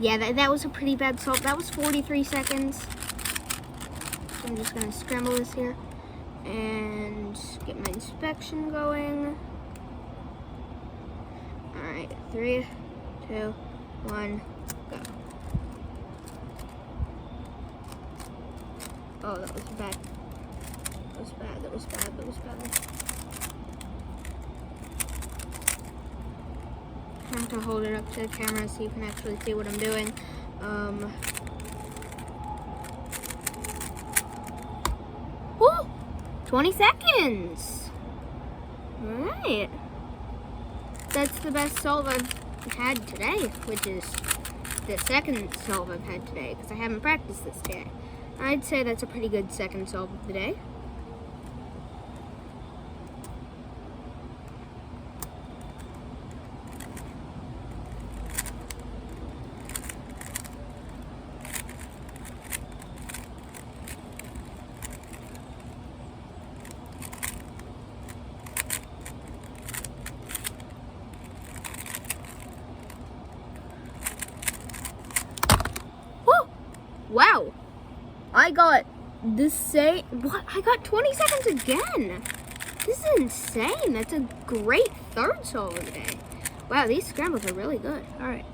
Yeah, that was a pretty bad solve. That was 43 seconds. So I'm just gonna scramble this here and get my inspection going. All right, 3, 2, 1, go. Oh, that was bad. That was bad, that was bad, that was bad. I have to hold it up to the camera so you can actually see what I'm doing. Woo! 20 seconds! Alright. That's the best solve I've had today, which is the second solve I've had today, because I haven't practiced this today. I'd say that's a pretty good second solve of the day. Wow, I got the same, what? I got 20 seconds again. This is insane. That's a great third solve of the day. Wow, these scrambles are really good. All right.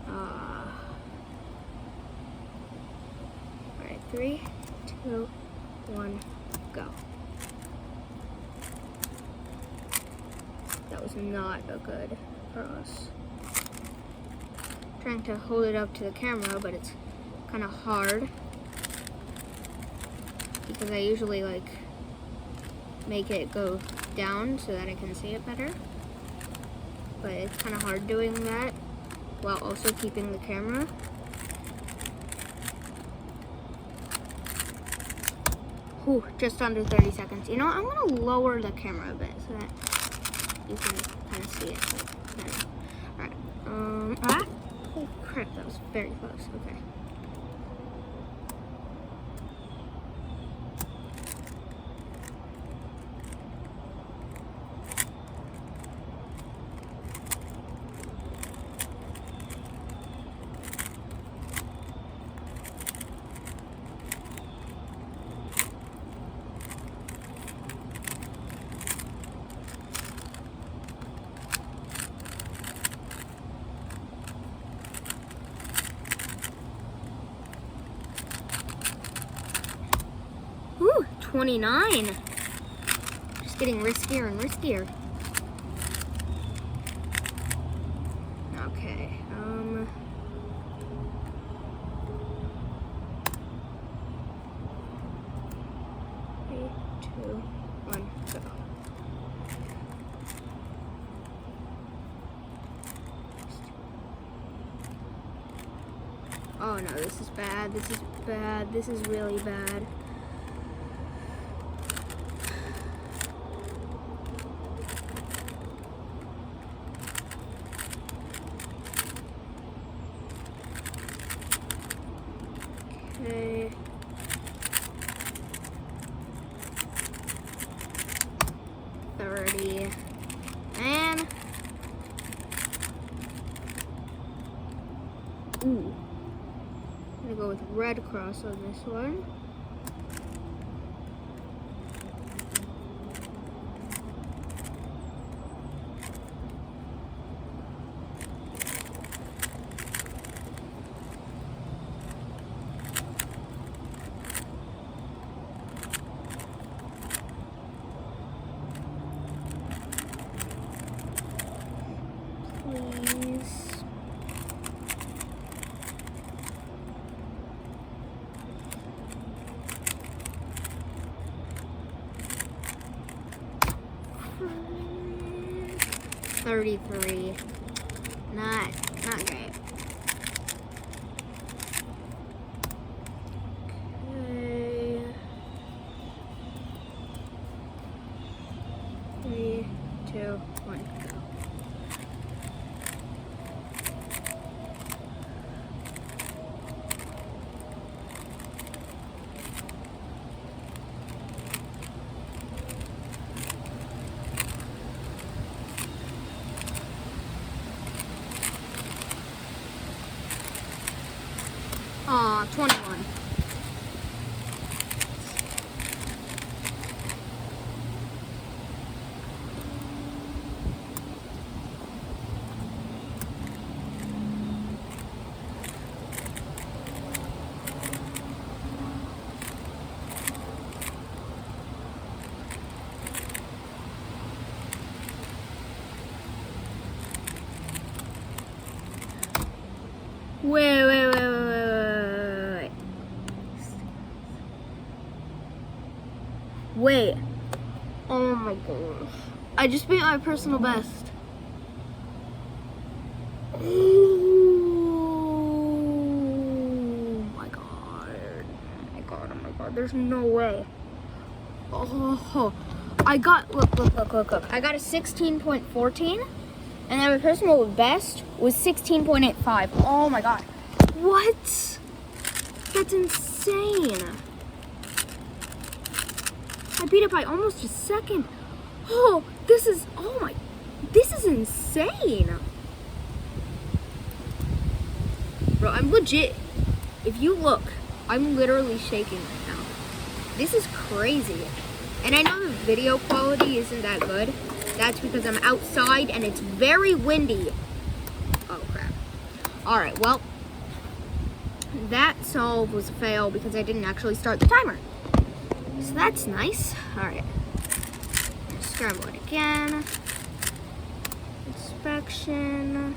All right, 3, 2, 1, go. That was not a good cross. Trying to hold it up to the camera, but it's kind of hard because I usually like make it go down so that I can see it better, but it's kind of hard doing that while also keeping the camera. Whew, just under 30 seconds. You know what? I'm gonna lower the camera a bit so that you can kind of see it better. All right. Oh crap, that was very close. Okay. Ooh, 29. Just getting riskier and riskier. Okay, 3, 2, 1, go. Oh no, this is bad, this is bad, this is really bad. Okay. And ooh, I'm gonna go with red cross on this one. Please. $33. Not great. Okay. 3, 2, 1, go. 21. Wait. Oh my gosh. I just beat my personal best. Oh my god. Oh my god. Oh my god. There's no way. Oh. I got, look. I got a 16.14. And then my personal best was 16.85. Oh my god. What? That's insane. I beat it by almost a second. Oh, this is insane. Bro, I'm legit. If you look, I'm literally shaking right now. This is crazy. And I know the video quality isn't that good. That's because I'm outside and it's very windy. Oh crap. Alright, well, that solve was a fail because I didn't actually start the timer. So that's nice. Alright. Scramble it again. Inspection.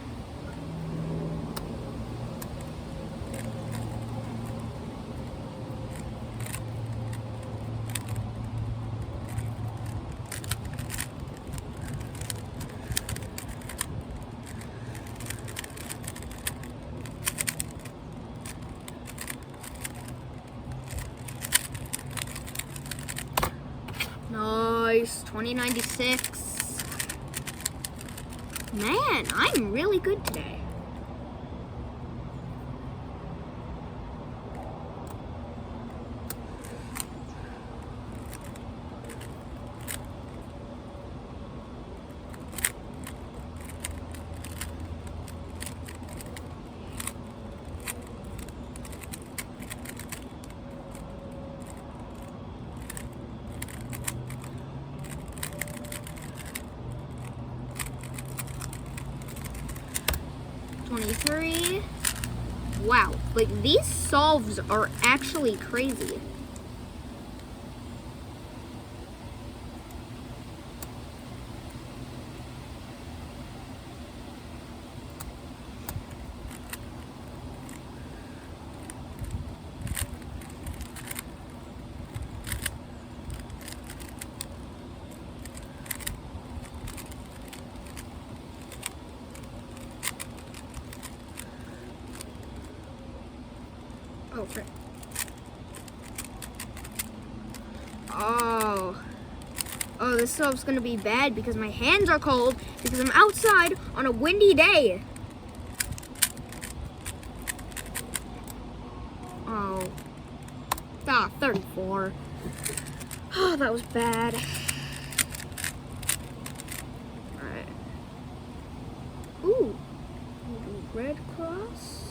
Nice, 2096. Man, I'm really good today. $23. Wow, like these solves are actually crazy. Oh, frick. Oh, this solve's gonna be bad because my hands are cold because I'm outside on a windy day. Oh. 34. Oh, that was bad. Alright. Ooh. Red cross.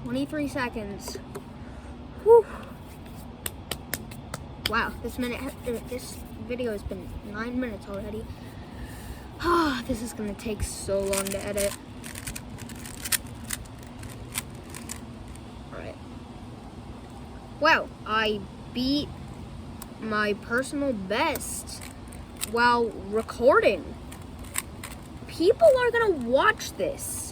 $23 seconds. Whew. Wow, this video has been 9 minutes already. Ah, this is gonna take so long to edit. Alright. Wow, I beat my personal best while recording. People are gonna watch this.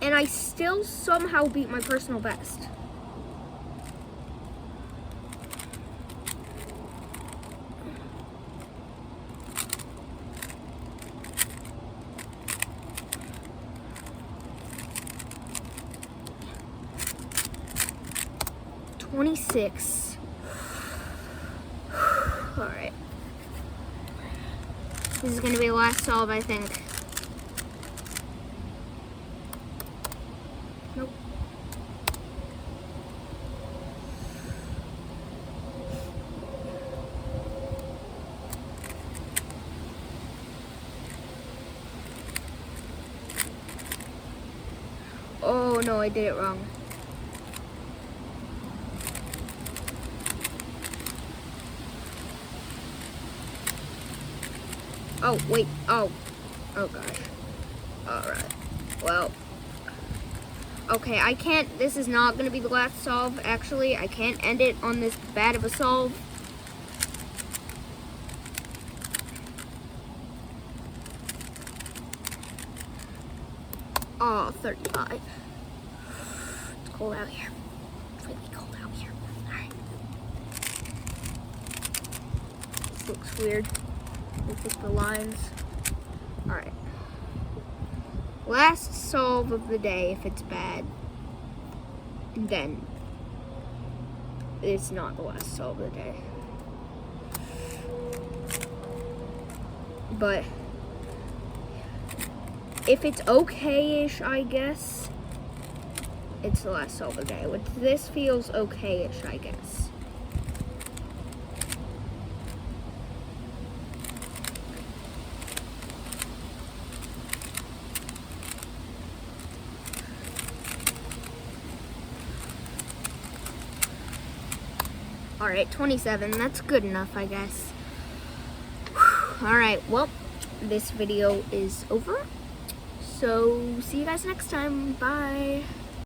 And I still somehow beat my personal best. 26. Alright. This is going to be the last solve, I think. Nope. Oh no, I did it wrong. Oh, wait. Oh gosh. Alright. Well. Okay, I can't. This is not going to be the last solve, actually. I can't end it on this bad of a solve. Oh, 35. It's cold out here. It's really cold out here. Alright. This looks weird. Look at the lines. Alright. Last solve of the day. If it's bad, then it's not the last solve of the day. But if it's okay-ish, I guess, it's the last solve of the day. Which this feels okay-ish, I guess. Alright, 27. That's good enough, I guess. Alright, well, this video is over. So, see you guys next time. Bye.